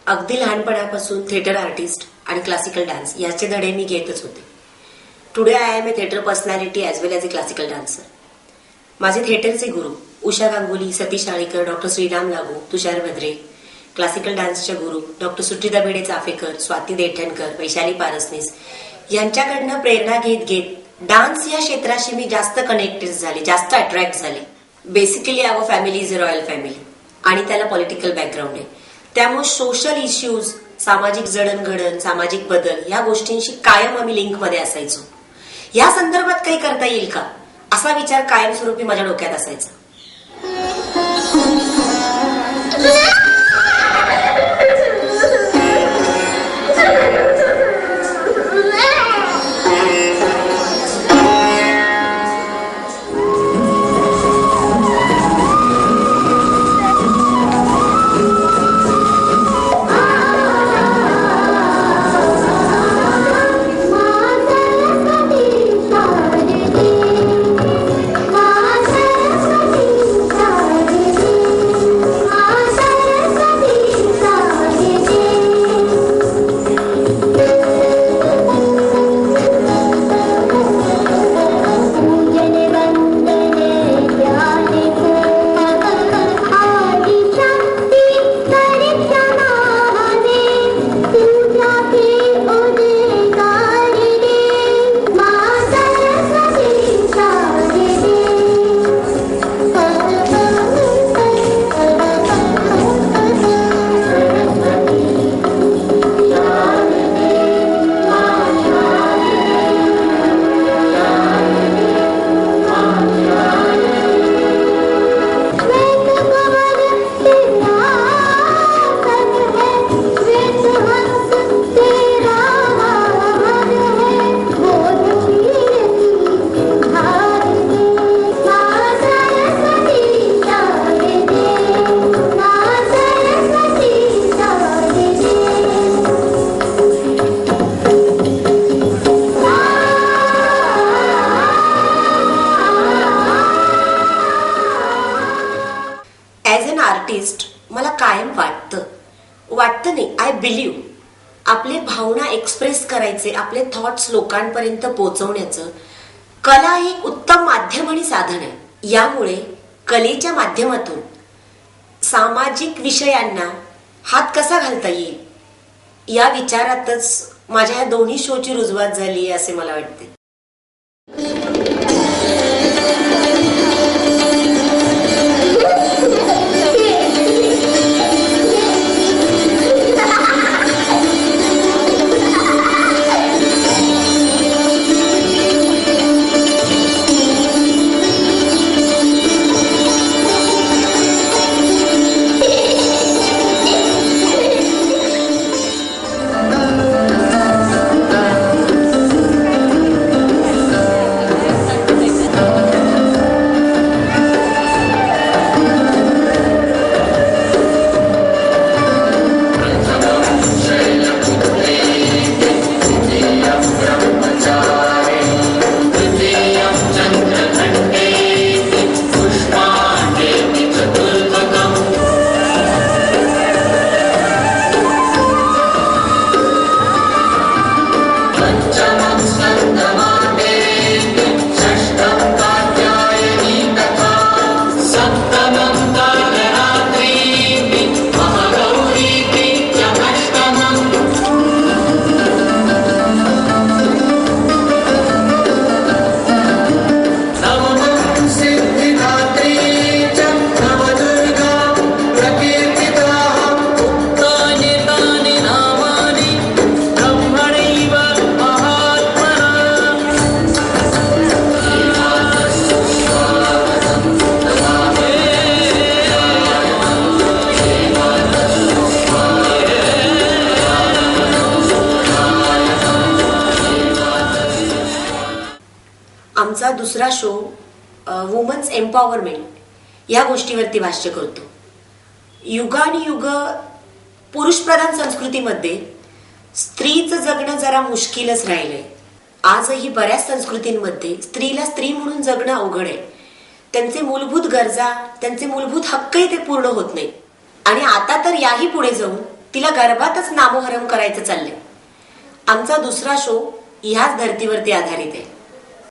अगदी लहानपणापासून theatre artist आणि क्लासिकल डान्स याचे धडे मी घेतच होते. Today I am a theatre personality as well as a classical dancer. माझे थिएटरचे गुरु उषा गांगुली, सतीश आळीकर, डॉक्टर श्रीराम लागू, तुषार भद्रे. क्लासिकल डान्सच्या गुरु डॉक्टर सुट्टीदा भिडे चाफेकर, स्वाती देठणकर, वैशाली पारसनीस यांच्याकडनं प्रेरणा घेत घेत डान्स या क्षेत्राशी मी जास्त कनेक्टेड झाले, जास्त अट्रॅक्ट झाले. Basically our family is a royal family आणि त्याला पॉलिटिकल बॅकग्राऊंड आहे. त्यामुळे सोशल इश्यूज, सामाजिक जडणघडण, सामाजिक बदल या गोष्टींशी कायम आम्ही लिंकमध्ये असायचो. या संदर्भात काही करता येईल का असा विचार कायमस्वरूपी माझ्या डोक्यात असायचा. मला कायम वाटतं नाही, आय बिलीव्ह आपले भावना एक्सप्रेस करायचे, आपले थॉट्स लोकांपर्यंत पोहोचवण्याचं कला एक उत्तम माध्यम आणि साधन आहे. यामुळे कलेच्या माध्यमातून सामाजिक विषयांना हात कसा घालता येईल या विचारातच माझ्या या दोन्ही शोची रुजवात झाली असे मला वाटते. दुसरा शो वुमन्स एम्पॉवरमेंट या गोष्टीवरती भाष्य करतो. युगानुयुग पुरुषप्रधान संस्कृतीमध्ये स्त्रीचं जगणं जरा मुश्किलच राहिलंय. आजही बऱ्याच संस्कृतींमध्ये स्त्रीला स्त्री म्हणून जगणं अवघड आहे. त्यांचे मूलभूत गरजा, त्यांचे मूलभूत हक्कही ते पूर्ण होत नाही. आणि आता तर याही पुढे जाऊन तिला गर्भातच नामोहरम करायचं चाललंय. आमचा दुसरा शो ह्याच धर्तीवरती आधारित आहे.